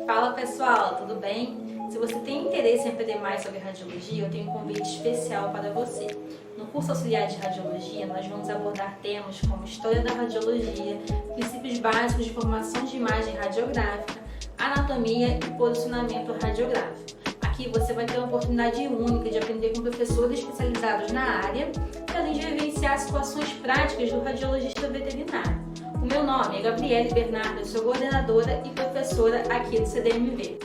Fala pessoal, tudo bem? Se você tem interesse em aprender mais sobre radiologia, eu tenho um convite especial para você. No curso auxiliar de radiologia, nós vamos abordar temas como história da radiologia, princípios básicos de formação de imagem radiográfica, anatomia e posicionamento radiográfico. Aqui você vai ter uma oportunidade única de aprender com professores especializados na área e além de vivenciar situações práticas do radiologista veterinário. O meu nome é Gabriele Bernardo, eu sou coordenadora e professora aqui do CDMV.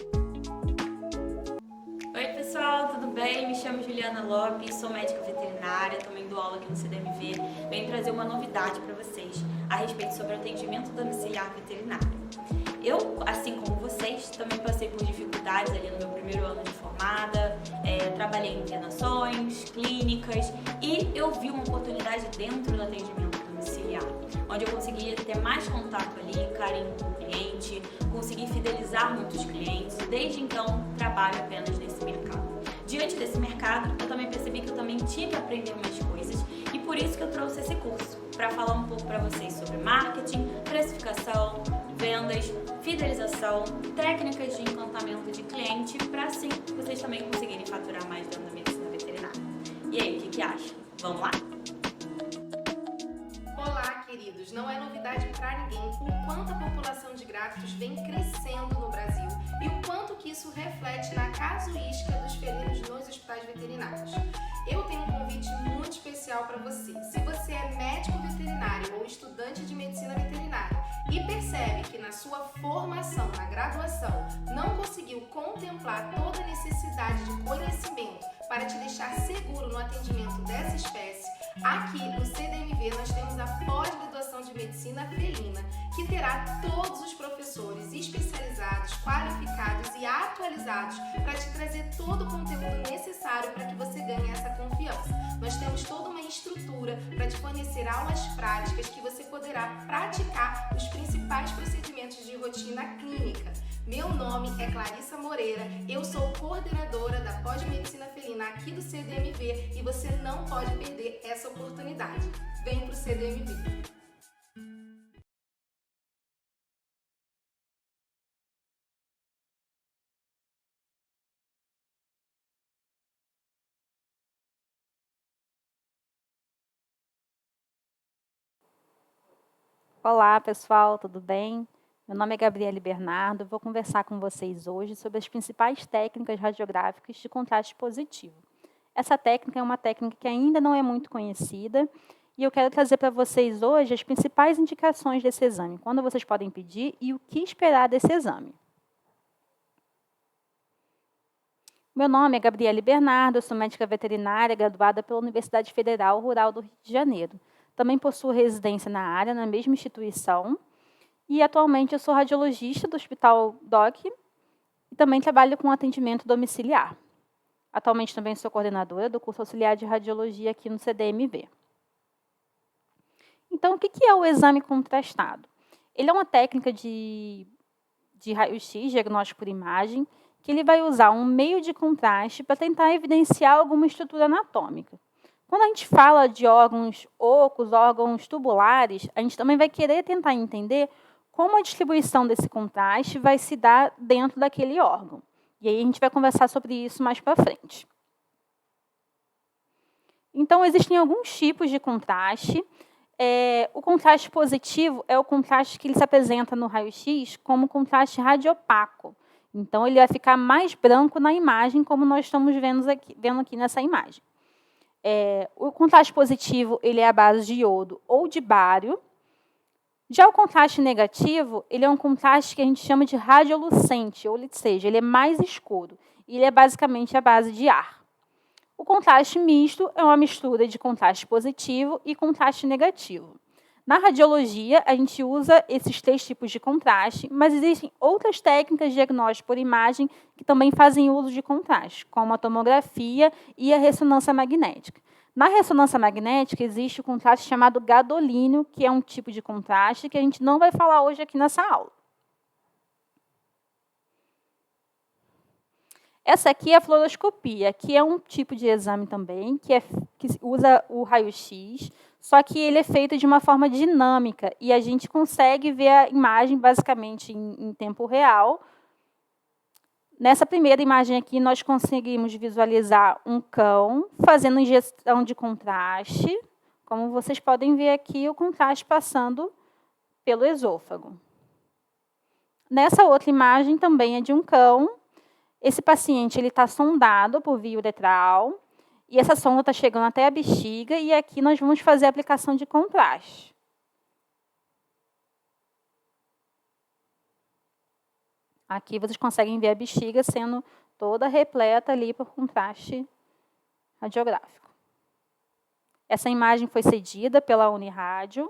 Oi pessoal, tudo bem? Me chamo Juliana Lopes, sou médica veterinária, também dou aula aqui no CDMV. Venho trazer uma novidade para vocês a respeito sobre o atendimento domiciliar veterinário. Eu, assim como vocês, também passei por dificuldades ali no meu primeiro ano de formada, trabalhei em internações, clínicas e eu vi uma oportunidade dentro do atendimento domiciliar, onde eu conseguia ter mais contato ali, carinho com o cliente, consegui fidelizar muitos clientes e desde então trabalho apenas nesse mercado. Diante desse mercado, eu também percebi que eu também tinha que aprender mais coisas e por isso que eu trouxe esse curso, para falar um pouco para vocês sobre marketing, precificação, vendas, fidelização, técnicas de encantamento de cliente, para assim vocês também conseguirem faturar mais dentro da medicina veterinária. E aí, o que acham? Vamos lá? Olá, queridos! Não é novidade para ninguém o quanto a população de grávidos vem crescendo no Brasil e o quanto que isso reflete na casuística dos felinos nos hospitais veterinários. Eu tenho um convite muito especial para você. Se você é médico veterinário ou estudante de medicina veterinária e percebe que na sua formação, na graduação, não conseguiu contemplar toda a necessidade de conhecimento para te deixar seguro no atendimento dessa espécie, aqui no CDMV nós temos a pós-graduação de medicina felina, que terá todos os professores especializados, qualificados e atualizados para te trazer todo o conteúdo necessário para que você ganhe essa confiança. Nós temos toda uma estrutura para te fornecer aulas práticas que você poderá praticar os principais procedimentos de rotina clínica. Meu nome é Clarissa Moreira, eu sou coordenadora da pós-medicina felina aqui do CDMV e você não pode perder essa oportunidade. Vem para o CDMV! Olá pessoal, tudo bem? Meu nome é Gabriele Bernardo, vou conversar com vocês hoje sobre as principais técnicas radiográficas de contraste positivo. Essa técnica é uma técnica que ainda não é muito conhecida e eu quero trazer para vocês hoje as principais indicações desse exame, quando vocês podem pedir e o que esperar desse exame. Meu nome é Gabriele Bernardo, eu sou médica veterinária graduada pela Universidade Federal Rural do Rio de Janeiro. Também possuo residência na área, na mesma instituição, e atualmente eu sou radiologista do Hospital DOC e também trabalho com atendimento domiciliar. Atualmente também sou coordenadora do curso auxiliar de radiologia aqui no CDMV. Então, o que é o exame contrastado? Ele é uma técnica de raio-x, diagnóstico por imagem, que ele vai usar um meio de contraste para tentar evidenciar alguma estrutura anatômica. Quando a gente fala de órgãos ocos, órgãos tubulares, a gente também vai querer tentar entender como a distribuição desse contraste vai se dar dentro daquele órgão. E aí a gente vai conversar sobre isso mais para frente. Então, existem alguns tipos de contraste. O contraste positivo é o contraste que ele se apresenta no raio-x como contraste radiopaco. Então, ele vai ficar mais branco na imagem, como nós estamos vendo aqui nessa imagem. O contraste positivo ele é à base de iodo ou de bário. Já o contraste negativo, ele é um contraste que a gente chama de radiolucente, ou seja, ele é mais escuro. E ele é basicamente à base de ar. O contraste misto é uma mistura de contraste positivo e contraste negativo. Na radiologia, a gente usa esses três tipos de contraste, mas existem outras técnicas de diagnóstico por imagem que também fazem uso de contraste, como a tomografia e a ressonância magnética. Na ressonância magnética, existe o contraste chamado gadolínio, que é um tipo de contraste que a gente não vai falar hoje aqui nessa aula. Essa aqui é a fluoroscopia, que é um tipo de exame também, que usa o raio-x, só que ele é feito de uma forma dinâmica, e a gente consegue ver a imagem basicamente em tempo real, Nessa primeira imagem aqui, nós conseguimos visualizar um cão fazendo injeção de contraste. Como vocês podem ver aqui, o contraste passando pelo esôfago. Nessa outra imagem também é de um cão. Esse paciente está sondado por via uretral, e essa sonda está chegando até a bexiga, e aqui nós vamos fazer a aplicação de contraste. Aqui vocês conseguem ver a bexiga sendo toda repleta ali por contraste radiográfico. Essa imagem foi cedida pela Unirádio.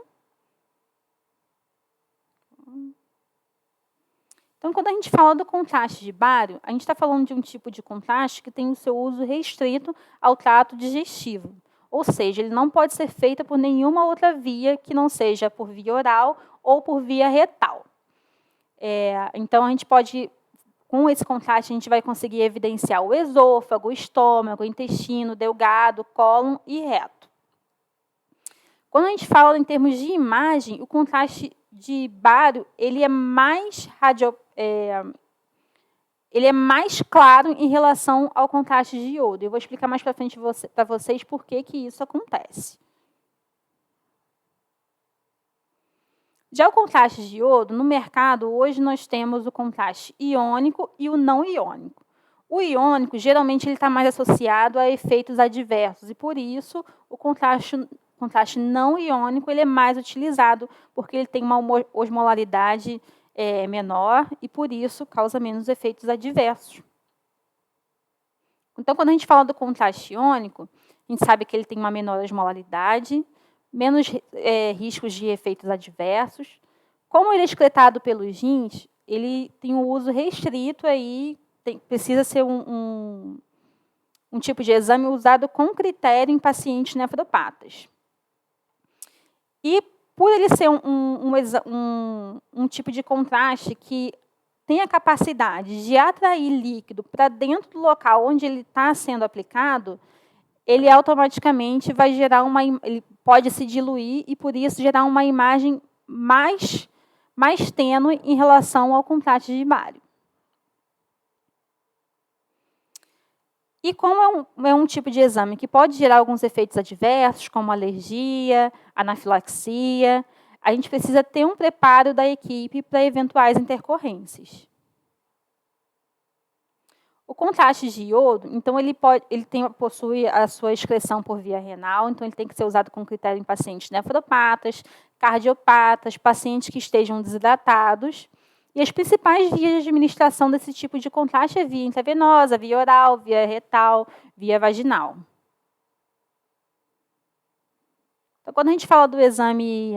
Então, quando a gente fala do contraste de bário, a gente está falando de um tipo de contraste que tem o seu uso restrito ao trato digestivo. Ou seja, ele não pode ser feito por nenhuma outra via que não seja por via oral ou por via retal. Então, a gente pode, com esse contraste, a gente vai conseguir evidenciar o esôfago, o estômago, o intestino delgado, cólon e reto. Quando a gente fala em termos de imagem, o contraste de bário ele é mais claro em relação ao contraste de iodo. Eu vou explicar mais para frente para vocês por que isso acontece. Já o contraste de iodo, no mercado, hoje nós temos o contraste iônico e o não iônico. O iônico, geralmente, ele está mais associado a efeitos adversos, e por isso o contraste não iônico ele é mais utilizado, porque ele tem uma osmolaridade menor e, por isso, causa menos efeitos adversos. Então, quando a gente fala do contraste iônico, a gente sabe que ele tem uma menor osmolaridade, menos riscos de efeitos adversos. Como ele é excretado pelos rins, ele tem um uso restrito, precisa ser um tipo de exame usado com critério em pacientes nefropatas. E, por ele ser um tipo de contraste que tem a capacidade de atrair líquido para dentro do local onde ele está sendo aplicado, ele automaticamente vai gerar ele pode se diluir e, por isso, gerar uma imagem mais tênue em relação ao contraste de bário. E como é um tipo de exame que pode gerar alguns efeitos adversos, como alergia, anafilaxia, a gente precisa ter um preparo da equipe para eventuais intercorrências. O contraste de iodo, então, ele possui a sua excreção por via renal, então ele tem que ser usado com critério em pacientes nefropatas, cardiopatas, pacientes que estejam desidratados. E as principais vias de administração desse tipo de contraste é via intravenosa, via oral, via retal, via vaginal. Então, quando a gente fala do exame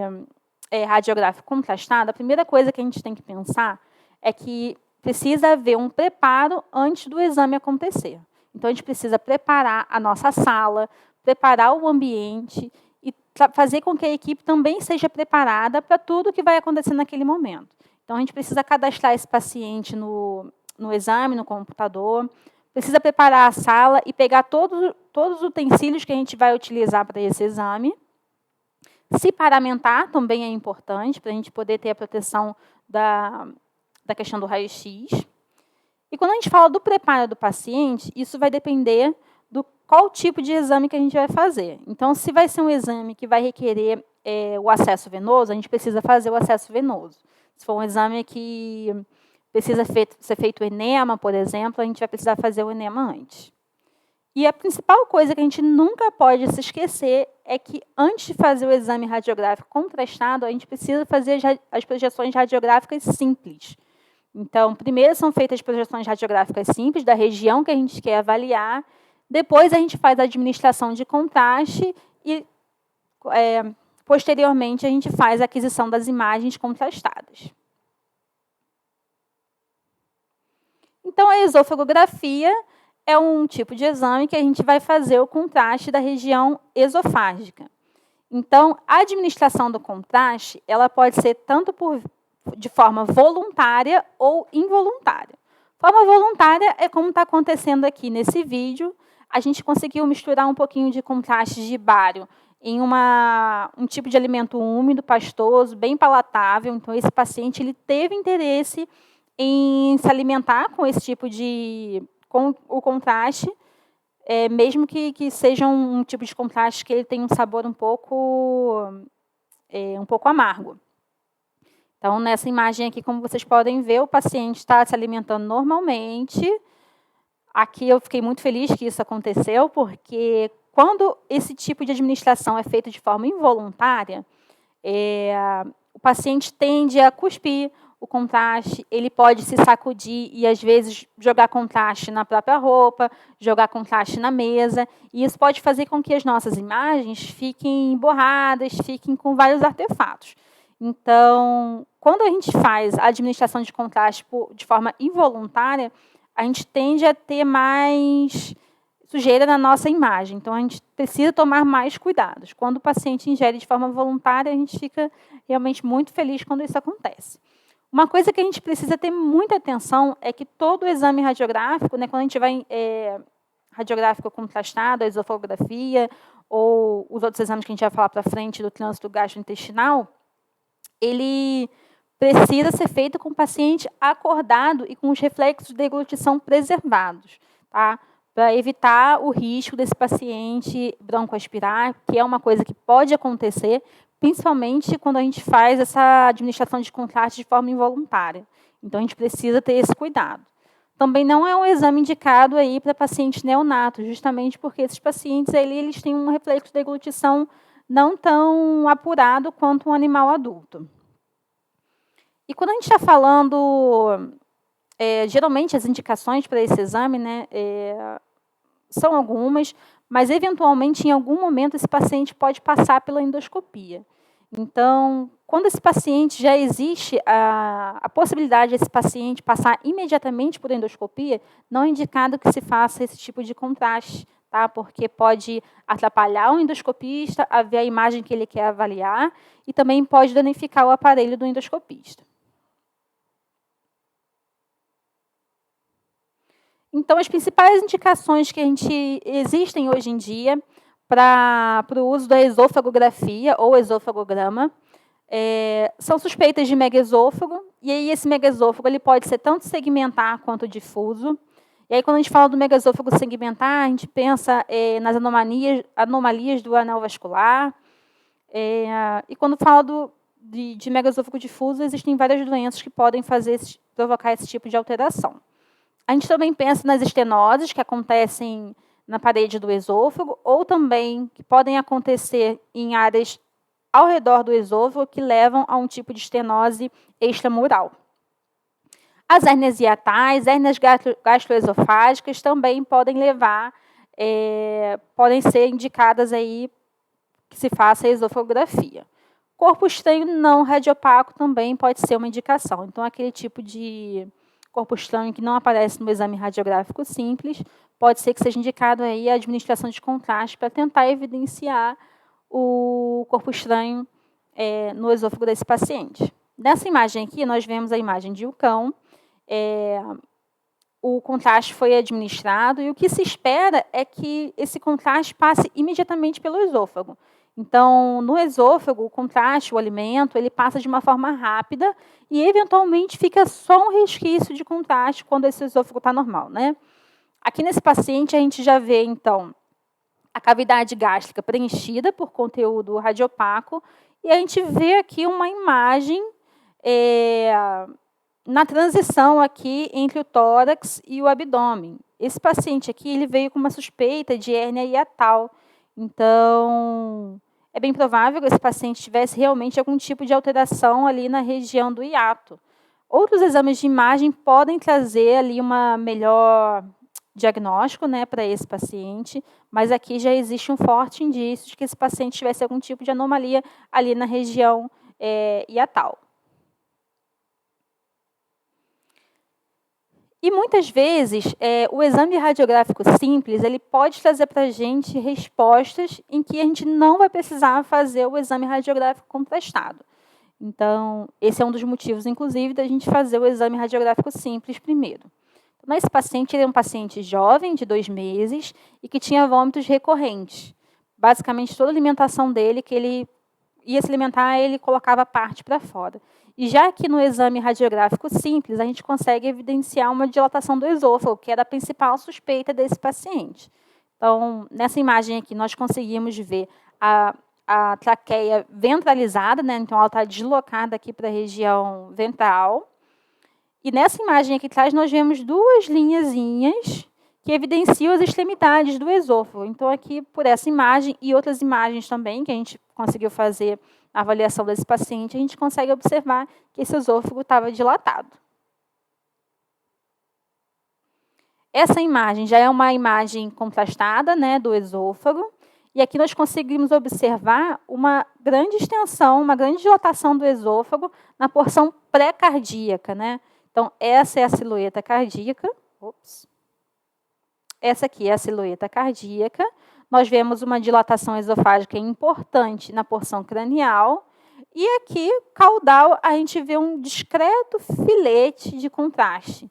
radiográfico contrastado, a primeira coisa que a gente tem que pensar é que precisa haver um preparo antes do exame acontecer. Então, a gente precisa preparar a nossa sala, preparar o ambiente e fazer com que a equipe também seja preparada para tudo que vai acontecer naquele momento. Então, a gente precisa cadastrar esse paciente no exame, no computador, precisa preparar a sala e pegar todos os utensílios que a gente vai utilizar para esse exame. Se paramentar também é importante, para a gente poder ter a proteção da questão do raio-x. E quando a gente fala do preparo do paciente, isso vai depender do qual tipo de exame que a gente vai fazer. Então, se vai ser um exame que vai requerer o acesso venoso, a gente precisa fazer o acesso venoso. Se for um exame que precisa ser feito enema, por exemplo, a gente vai precisar fazer o enema antes. E a principal coisa que a gente nunca pode se esquecer é que, antes de fazer o exame radiográfico contrastado, a gente precisa fazer as projeções radiográficas simples. Então, primeiro são feitas as projeções radiográficas simples da região que a gente quer avaliar, depois a gente faz a administração de contraste e, posteriormente, a gente faz a aquisição das imagens contrastadas. Então, a esofagografia é um tipo de exame que a gente vai fazer o contraste da região esofágica. Então, a administração do contraste ela pode ser tanto de forma voluntária ou involuntária. Forma voluntária é como está acontecendo aqui nesse vídeo. A gente conseguiu misturar um pouquinho de contraste de bário em um tipo de alimento úmido, pastoso, bem palatável. Então, esse paciente ele teve interesse em se alimentar com esse tipo com o contraste, mesmo que seja um tipo de contraste que ele tenha um sabor um pouco amargo. Então, nessa imagem aqui, como vocês podem ver, o paciente está se alimentando normalmente. Aqui eu fiquei muito feliz que isso aconteceu, porque quando esse tipo de administração é feito de forma involuntária, o paciente tende a cuspir o contraste, ele pode se sacudir e, às vezes, jogar contraste na própria roupa, jogar contraste na mesa, e isso pode fazer com que as nossas imagens fiquem borradas, fiquem com vários artefatos. Então, quando a gente faz a administração de contraste de forma involuntária, a gente tende a ter mais sujeira na nossa imagem. Então, a gente precisa tomar mais cuidados. Quando o paciente ingere de forma voluntária, a gente fica realmente muito feliz quando isso acontece. Uma coisa que a gente precisa ter muita atenção é que todo o exame radiográfico, né, quando a gente vai radiográfico contrastado, a esofagografia, ou os outros exames que a gente vai falar para frente do trânsito gastrointestinal, ele precisa ser feito com o paciente acordado e com os reflexos de deglutição preservados, tá? Para evitar o risco desse paciente broncoaspirar, que é uma coisa que pode acontecer, principalmente quando a gente faz essa administração de contraste de forma involuntária. Então, a gente precisa ter esse cuidado. Também não é um exame indicado aí para pacientes neonatos, justamente porque esses pacientes eles têm um reflexo de deglutição não tão apurado quanto um animal adulto. E quando a gente está falando, geralmente as indicações para esse exame, né, são algumas, mas eventualmente em algum momento esse paciente pode passar pela endoscopia. Então, quando esse paciente já existe a possibilidade desse paciente passar imediatamente por endoscopia, não é indicado que se faça esse tipo de contraste, tá? Porque pode atrapalhar o endoscopista a ver a imagem que ele quer avaliar e também pode danificar o aparelho do endoscopista. Então, as principais indicações que existem hoje em dia para o uso da esofagografia ou esofagograma são suspeitas de megaesôfago, e aí esse megaesôfago ele pode ser tanto segmentar quanto difuso. E aí, quando a gente fala do megaesôfago segmentar, a gente pensa nas anomalias do anel vascular. E quando fala de megaesôfago difuso, existem várias doenças que podem provocar esse tipo de alteração. A gente também pensa nas estenoses, que acontecem na parede do esôfago, ou também que podem acontecer em áreas ao redor do esôfago, que levam a um tipo de estenose extramural. As hérnias hiatais, hérnias gastroesofágicas também podem podem ser indicadas aí que se faça a esofagografia. Corpo estranho não radiopaco também pode ser uma indicação. Então, aquele tipo de corpo estranho que não aparece no exame radiográfico simples, pode ser que seja indicado aí a administração de contraste para tentar evidenciar o corpo estranho no esôfago desse paciente. Nessa imagem aqui, nós vemos a imagem de um cão. O contraste foi administrado e o que se espera é que esse contraste passe imediatamente pelo esôfago. Então, no esôfago, o contraste, o alimento, ele passa de uma forma rápida e, eventualmente, fica só um resquício de contraste quando esse esôfago está normal, né? Aqui nesse paciente, a gente já vê, então, a cavidade gástrica preenchida por conteúdo radiopaco e a gente vê aqui uma imagem na transição aqui entre o tórax e o abdômen. Esse paciente aqui ele veio com uma suspeita de hérnia hiatal. Então, é bem provável que esse paciente tivesse realmente algum tipo de alteração ali na região do hiato. Outros exames de imagem podem trazer ali uma melhor diagnóstico, né, para esse paciente, mas aqui já existe um forte indício de que esse paciente tivesse algum tipo de anomalia ali na região hiatal. E muitas vezes, o exame radiográfico simples, ele pode trazer para a gente respostas em que a gente não vai precisar fazer o exame radiográfico contrastado. Então, esse é um dos motivos, inclusive, da gente fazer o exame radiográfico simples primeiro. Então, esse paciente ele é um paciente jovem, de 2 meses, e que tinha vômitos recorrentes. Basicamente, toda a alimentação dele que ele ia se alimentar, ele colocava a parte para fora. E já que no exame radiográfico simples, a gente consegue evidenciar uma dilatação do esôfago, que era a principal suspeita desse paciente. Então, nessa imagem aqui, nós conseguimos ver a traqueia ventralizada, né? Então, ela está deslocada aqui para a região ventral. E nessa imagem aqui atrás, nós vemos duas linhazinhas que evidenciam as extremidades do esôfago. Então, aqui, por essa imagem e outras imagens também, que a gente conseguiu fazer a avaliação desse paciente, a gente consegue observar que esse esôfago estava dilatado. Essa imagem já é uma imagem contrastada, né, do esôfago, e aqui nós conseguimos observar uma grande extensão, uma grande dilatação do esôfago na porção pré-cardíaca, né? Então, essa é a silhueta cardíaca. Ops. Essa aqui é a silhueta cardíaca. Nós vemos uma dilatação esofágica importante na porção cranial. E aqui, caudal, a gente vê um discreto filete de contraste.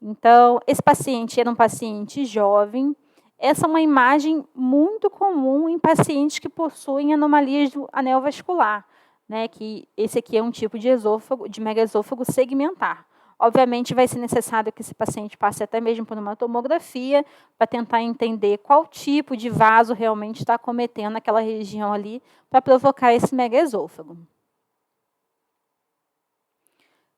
Então, esse paciente era um paciente jovem. Essa é uma imagem muito comum em pacientes que possuem anomalias do anel vascular, né? Que esse aqui é um tipo de esôfago, de megaesôfago segmentar. Obviamente, vai ser necessário que esse paciente passe até mesmo por uma tomografia para tentar entender qual tipo de vaso realmente está acometendo aquela região ali para provocar esse megaesôfago.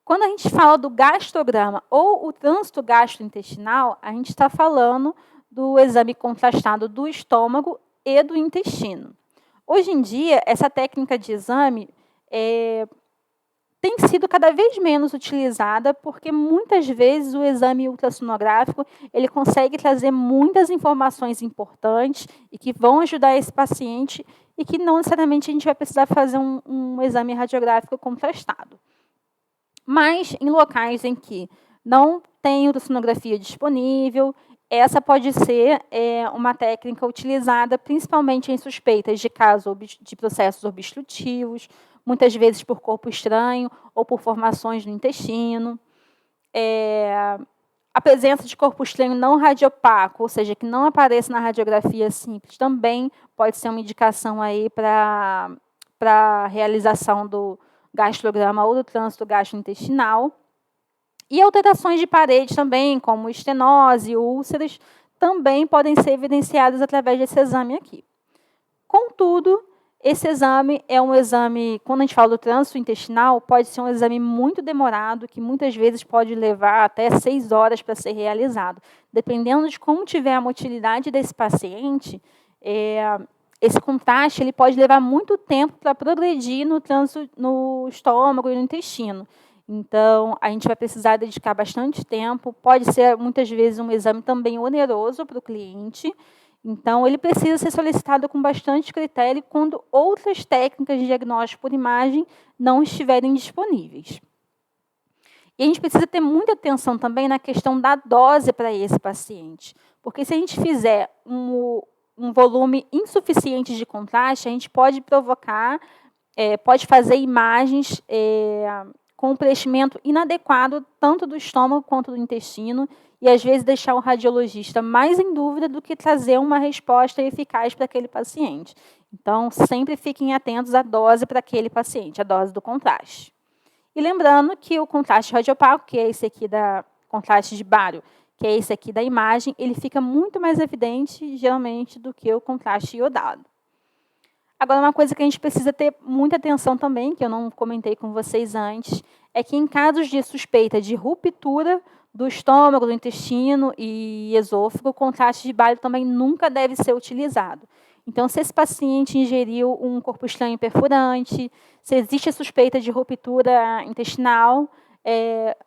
Quando a gente fala do gastrograma ou o trânsito gastrointestinal, a gente está falando do exame contrastado do estômago e do intestino. Hoje em dia, essa técnica de exame tem sido cada vez menos utilizada, porque muitas vezes o exame ultrassonográfico ele consegue trazer muitas informações importantes e que vão ajudar esse paciente e que não necessariamente a gente vai precisar fazer um exame radiográfico contrastado. Mas em locais em que não tem ultrassonografia disponível, essa pode ser uma técnica utilizada principalmente em suspeitas de casos de processos obstrutivos, muitas vezes por corpo estranho ou por formações no intestino. A presença de corpo estranho não radiopaco, ou seja, que não apareça na radiografia simples, também pode ser uma indicação aí para a realização do gastrograma ou do trânsito gastrointestinal. E alterações de parede também, como estenose, úlceras, também podem ser evidenciadas através desse exame aqui. Contudo, esse exame é um exame, quando a gente fala do trânsito intestinal, pode ser um exame muito demorado, que muitas vezes pode levar até 6 horas para ser realizado. Dependendo de como tiver a motilidade desse paciente, esse contraste ele pode levar muito tempo para progredir no trânsito no estômago e no intestino. Então, a gente vai precisar dedicar bastante tempo. Pode ser, muitas vezes, um exame também oneroso para o cliente. Então, ele precisa ser solicitado com bastante critério quando outras técnicas de diagnóstico por imagem não estiverem disponíveis. E a gente precisa ter muita atenção também na questão da dose para esse paciente. Porque se a gente fizer um volume insuficiente de contraste, a gente pode provocar, pode fazer imagens com um preenchimento inadequado tanto do estômago quanto do intestino e, às vezes, deixar o radiologista mais em dúvida do que trazer uma resposta eficaz para aquele paciente. Então, sempre fiquem atentos à dose para aquele paciente, a dose do contraste. E lembrando que o contraste radiopaco, que é esse aqui da contraste de bário, que é esse aqui da imagem, ele fica muito mais evidente, geralmente, do que o contraste iodado. Agora, uma coisa que a gente precisa ter muita atenção também, que eu não comentei com vocês antes, é que em casos de suspeita de ruptura do estômago, do intestino e esôfago, o contraste de bário também nunca deve ser utilizado. Então, se esse paciente ingeriu um corpo estranho perfurante, se existe a suspeita de ruptura intestinal,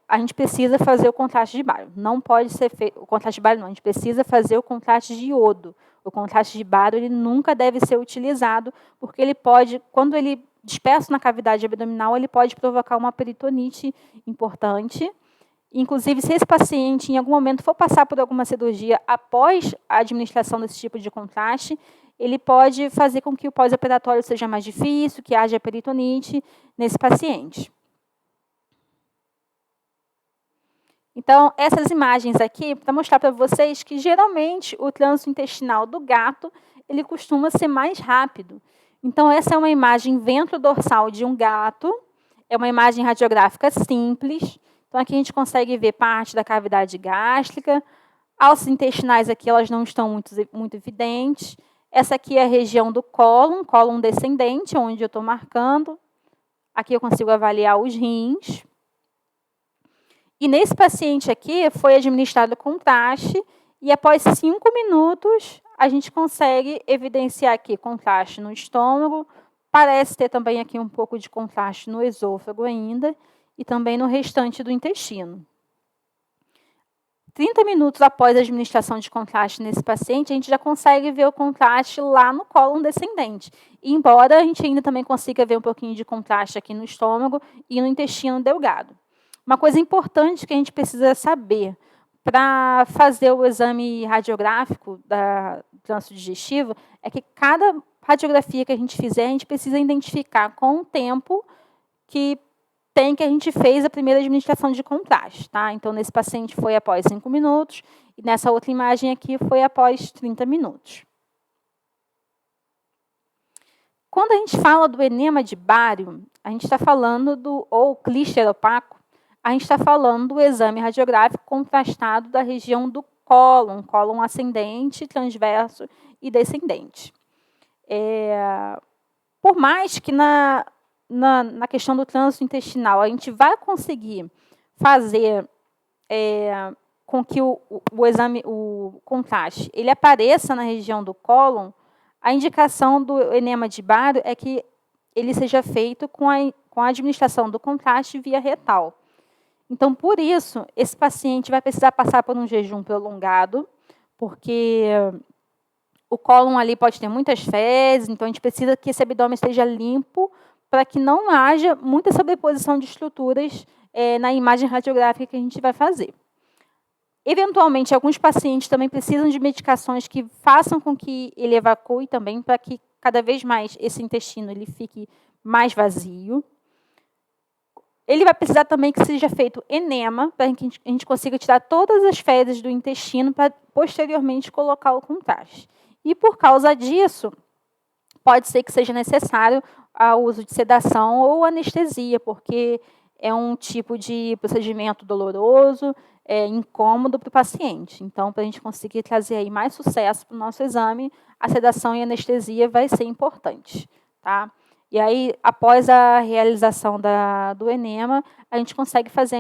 a gente precisa fazer o contraste de bário. Não pode ser feito o contraste de bário, não. A gente precisa fazer o contraste de iodo. O contraste de bário ele nunca deve ser utilizado, porque ele pode, quando ele dispersa na cavidade abdominal, ele pode provocar uma peritonite importante. Inclusive, se esse paciente, em algum momento, for passar por alguma cirurgia após a administração desse tipo de contraste, ele pode fazer com que o pós-operatório seja mais difícil, que haja peritonite nesse paciente. Então, essas imagens aqui, para mostrar para vocês que, geralmente, o trânsito intestinal do gato, ele costuma ser mais rápido. Então, essa é uma imagem ventrodorsal de um gato. É uma imagem radiográfica simples. Então, aqui a gente consegue ver parte da cavidade gástrica. Alças intestinais aqui, elas não estão muito evidentes. Essa aqui é a região do cólon descendente, onde eu estou marcando. Aqui eu consigo avaliar os rins. E nesse paciente aqui, foi administrado contraste, e após 5 minutos, a gente consegue evidenciar aqui contraste no estômago, parece ter também aqui um pouco de contraste no esôfago ainda, e também no restante do intestino. 30 minutos após a administração de contraste nesse paciente, a gente já consegue ver o contraste lá no cólon descendente. E embora a gente ainda também consiga ver um pouquinho de contraste aqui no estômago e no intestino delgado. Uma coisa importante que a gente precisa saber para fazer o exame radiográfico do trânsito digestivo é que cada radiografia que a gente fizer, a gente precisa identificar com o tempo que a gente fez a primeira administração de contraste. Tá? Então, nesse paciente foi após 5 minutos, e nessa outra imagem aqui foi após 30 minutos. Quando a gente fala do enema de bário, a gente está falando ou clíster opaco, a gente está falando do exame radiográfico contrastado da região do cólon ascendente, transverso e descendente. Por mais que na questão do trânsito intestinal a gente vai conseguir fazer com que o contraste ele apareça na região do cólon, a indicação do enema de bário é que ele seja feito com a administração do contraste via retal. Então, por isso, esse paciente vai precisar passar por um jejum prolongado, porque o cólon ali pode ter muitas fezes, então a gente precisa que esse abdômen esteja limpo para que não haja muita sobreposição de estruturas na imagem radiográfica que a gente vai fazer. Eventualmente, alguns pacientes também precisam de medicações que façam com que ele evacue também, para que cada vez mais esse intestino ele fique mais vazio. Ele vai precisar também que seja feito enema, para que a gente consiga tirar todas as fezes do intestino para posteriormente colocar o contraste. E por causa disso, pode ser que seja necessário o uso de sedação ou anestesia, porque é um tipo de procedimento doloroso, incômodo para o paciente. Então, para a gente conseguir trazer aí mais sucesso para o nosso exame, a sedação e a anestesia vai ser importante. Tá? E aí, após a realização do enema, a gente consegue fazer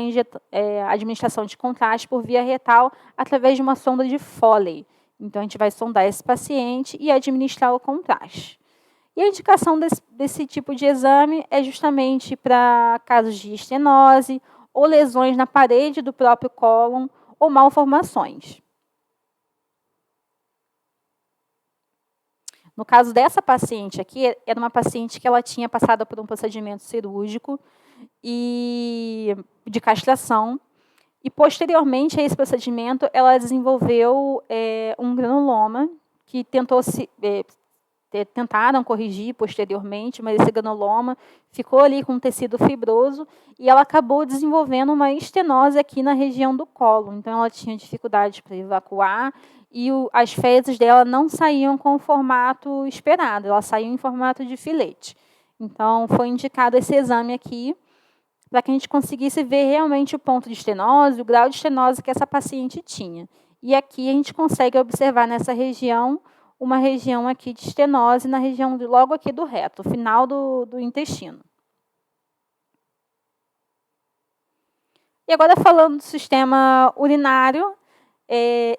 a administração de contraste por via retal através de uma sonda de Foley. Então, a gente vai sondar esse paciente e administrar o contraste. E a indicação desse tipo de exame é justamente para casos de estenose, ou lesões na parede do próprio cólon, ou malformações. No caso dessa paciente aqui, era uma paciente que ela tinha passado por um procedimento cirúrgico e de castração, e posteriormente a esse procedimento, ela desenvolveu um granuloma, que tentaram corrigir posteriormente, mas esse granuloma ficou ali com um tecido fibroso e ela acabou desenvolvendo uma estenose aqui na região do colo. Então, ela tinha dificuldade para evacuar e as fezes dela não saíam com o formato esperado, elas saíam em formato de filete. Então, foi indicado esse exame aqui para que a gente conseguisse ver realmente o ponto de estenose, o grau de estenose que essa paciente tinha. E aqui a gente consegue observar nessa região uma região aqui de estenose na região logo aqui do reto, final do intestino. E agora falando do sistema urinário,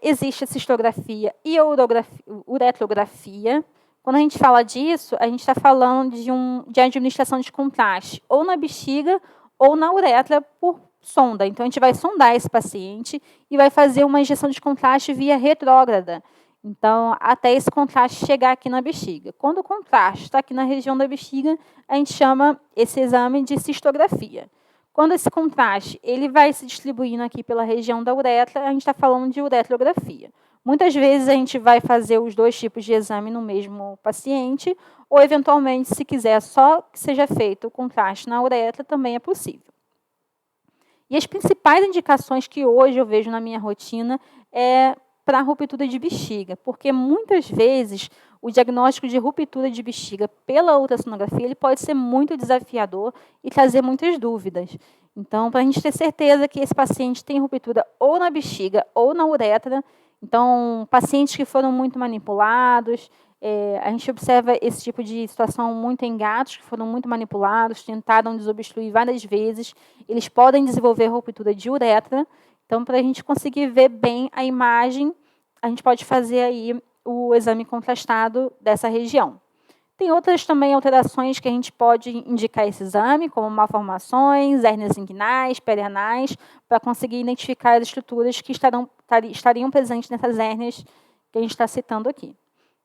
existe a cistografia e a uretrografia. Quando a gente fala disso, a gente está falando de administração de contraste, ou na bexiga ou na uretra por sonda. Então, a gente vai sondar esse paciente e vai fazer uma injeção de contraste via retrógrada. Então, até esse contraste chegar aqui na bexiga. Quando o contraste está aqui na região da bexiga, a gente chama esse exame de cistografia. Quando esse contraste ele vai se distribuindo aqui pela região da uretra, a gente está falando de uretrografia. Muitas vezes a gente vai fazer os dois tipos de exame no mesmo paciente, ou eventualmente, se quiser só que seja feito o contraste na uretra, também é possível. E as principais indicações que hoje eu vejo na minha rotina é para a ruptura de bexiga, porque muitas vezes o diagnóstico de ruptura de bexiga pela ultrassonografia ele pode ser muito desafiador e trazer muitas dúvidas. Então, para a gente ter certeza que esse paciente tem ruptura ou na bexiga ou na uretra, então, pacientes que foram muito manipulados, a gente observa esse tipo de situação muito em gatos que foram muito manipulados, tentaram desobstruir várias vezes, eles podem desenvolver ruptura de uretra. Então, para a gente conseguir ver bem a imagem, a gente pode fazer aí o exame contrastado dessa região. Tem outras também alterações que a gente pode indicar esse exame, como malformações, hérnias inguinais, perianais, para conseguir identificar as estruturas que estariam presentes nessas hérnias que a gente está citando aqui.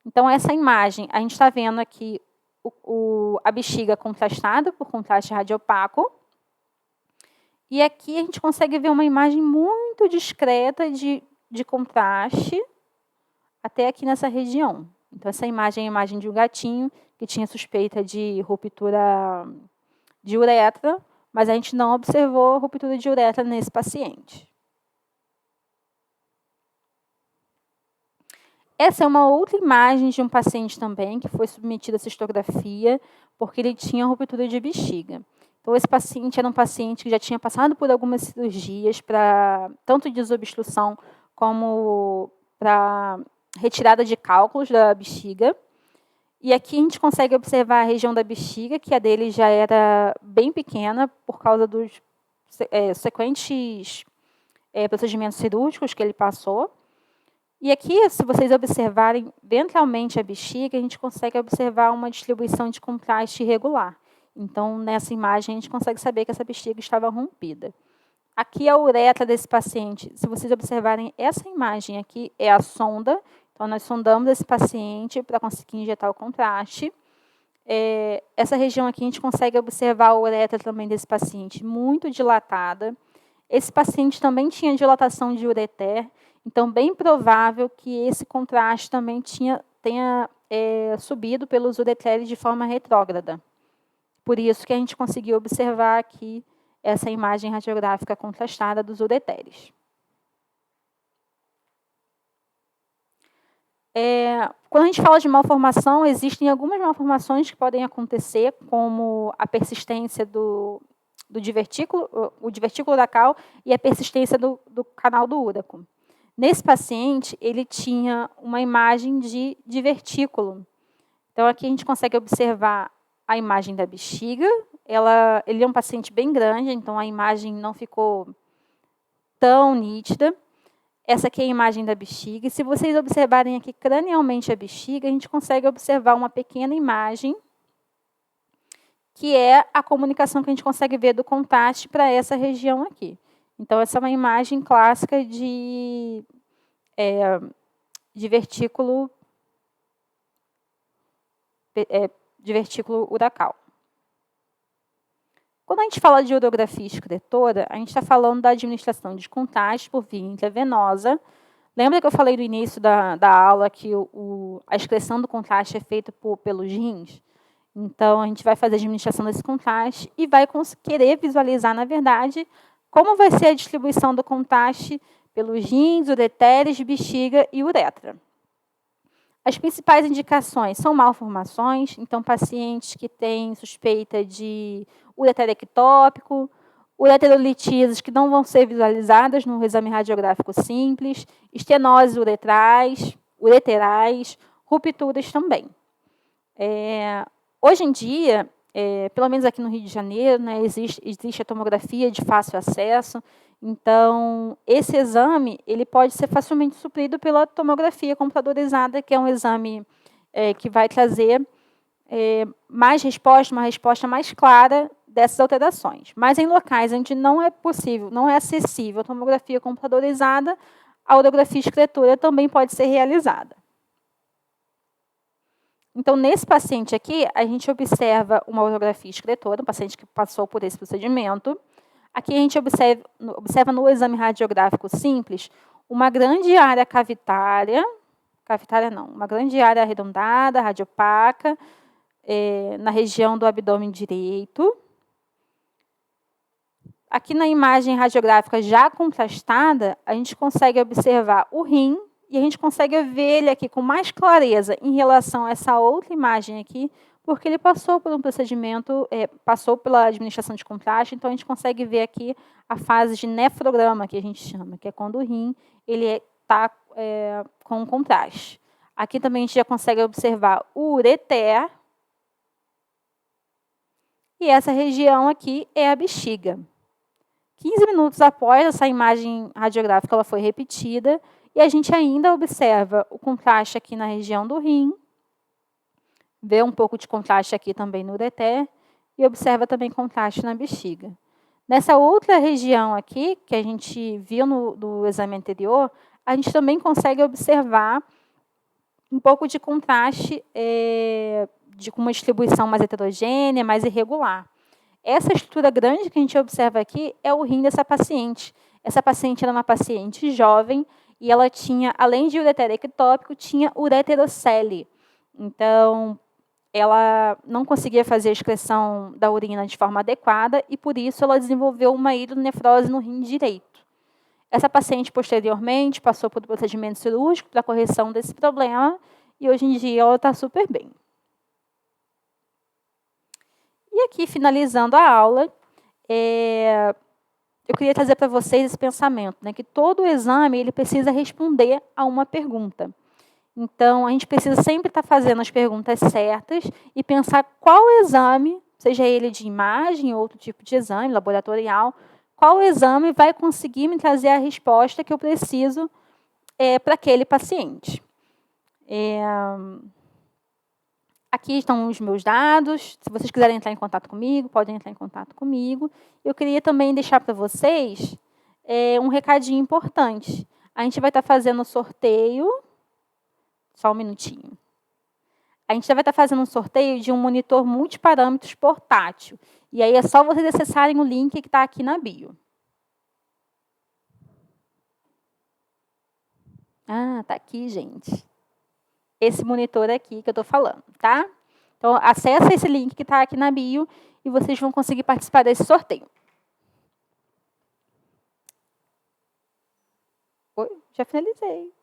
Então, essa imagem, a gente está vendo aqui a bexiga contrastada por contraste radiopaco. E aqui a gente consegue ver uma imagem muito discreta de contraste até aqui nessa região. Então, essa imagem é a imagem de um gatinho que tinha suspeita de ruptura de uretra, mas a gente não observou ruptura de uretra nesse paciente. Essa é uma outra imagem de um paciente também, que foi submetido a cistografia, porque ele tinha ruptura de bexiga. Então, esse paciente era um paciente que já tinha passado por algumas cirurgias, tanto de desobstrução como para retirada de cálculos da bexiga. E aqui a gente consegue observar a região da bexiga, que a dele já era bem pequena, por causa dos sequentes procedimentos cirúrgicos que ele passou. E aqui, se vocês observarem ventralmente a bexiga, a gente consegue observar uma distribuição de contraste irregular. Então, nessa imagem, a gente consegue saber que essa bexiga estava rompida. Aqui a uretra desse paciente, se vocês observarem essa imagem aqui, é a sonda. Então, nós sondamos esse paciente para conseguir injetar o contraste. Essa região aqui, a gente consegue observar a uretra também desse paciente muito dilatada. Esse paciente também tinha dilatação de ureter. Então, bem provável que esse contraste também tenha subido pelos ureteres de forma retrógrada. Por isso que a gente conseguiu observar aqui essa imagem radiográfica contrastada dos ureteres. Quando a gente fala de malformação, existem algumas malformações que podem acontecer, como a persistência do divertículo, o divertículo urecal e a persistência do canal do úraco. Nesse paciente, ele tinha uma imagem de divertículo. Então, aqui a gente consegue observar a imagem da bexiga. Ele é um paciente bem grande, então a imagem não ficou tão nítida. Essa aqui é a imagem da bexiga. E se vocês observarem aqui cranialmente a bexiga, a gente consegue observar uma pequena imagem, que é a comunicação que a gente consegue ver do contraste para essa região aqui. Então, essa é uma imagem clássica de vertículo urecal. Quando a gente fala de urografia excretora, a gente está falando da administração de contraste por via intravenosa. Lembra que eu falei no início da aula que a excreção do contraste é feita pelos rins? Então, a gente vai fazer a administração desse contraste e vai querer visualizar, na verdade, como vai ser a distribuição do contraste pelos rins, ureteres, bexiga e uretra. As principais indicações são malformações, então pacientes que têm suspeita de ureter ectópico, ureterolitises que não vão ser visualizadas no exame radiográfico simples, estenoses ureterais, rupturas também. Hoje em dia, pelo menos aqui no Rio de Janeiro, né, existe a tomografia de fácil acesso. Então, esse exame ele pode ser facilmente suprido pela tomografia computadorizada, que é um exame que vai trazer mais resposta, uma resposta mais clara dessas alterações. Mas em locais onde não é possível, não é acessível a tomografia computadorizada, a urografia excretora também pode ser realizada. Então, nesse paciente aqui, a gente observa uma urografia excretora, um paciente que passou por esse procedimento. Aqui a gente observa no exame radiográfico simples uma grande área uma grande área arredondada, radiopaca, na região do abdômen direito. Aqui na imagem radiográfica já contrastada, a gente consegue observar o rim E a gente consegue ver ele aqui com mais clareza em relação a essa outra imagem aqui, porque ele passou por um procedimento, passou pela administração de contraste, então a gente consegue ver aqui a fase de nefrograma, que a gente chama, que é quando o rim está com contraste. Aqui também a gente já consegue observar o ureter, e essa região aqui é a bexiga. 15 minutos após essa imagem radiográfica, ela foi repetida, e a gente ainda observa o contraste aqui na região do rim, vê um pouco de contraste aqui também no ureter, e observa também contraste na bexiga. Nessa outra região aqui, que a gente viu no exame anterior, a gente também consegue observar um pouco de contraste com uma distribuição mais heterogênea, mais irregular. Essa estrutura grande que a gente observa aqui é o rim dessa paciente. Essa paciente era uma paciente jovem e ela tinha, além de ureter ectópico, tinha ureterocele. Então, ela não conseguia fazer a excreção da urina de forma adequada e, por isso, ela desenvolveu uma hidronefrose no rim direito. Essa paciente, posteriormente, passou por um procedimento cirúrgico para a correção desse problema e, hoje em dia, ela está super bem. E aqui, finalizando a aula, eu queria trazer para vocês esse pensamento, né, que todo exame ele precisa responder a uma pergunta. Então, a gente precisa sempre estar fazendo as perguntas certas e pensar qual exame, seja ele de imagem ou outro tipo de exame, laboratorial, qual exame vai conseguir me trazer a resposta que eu preciso para aquele paciente. Aqui estão os meus dados. Se vocês quiserem entrar em contato comigo, podem entrar em contato comigo. Eu queria também deixar para vocês um recadinho importante. A gente vai estar fazendo o sorteio. Só um minutinho. A gente vai estar fazendo um sorteio de um monitor multiparâmetros portátil. E aí é só vocês acessarem o link que está aqui na bio. Ah, está aqui, gente. Esse monitor aqui que eu estou falando, tá? Então, acessa esse link que está aqui na bio e vocês vão conseguir participar desse sorteio. Oi, já finalizei.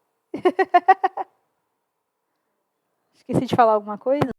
Esqueci de falar alguma coisa?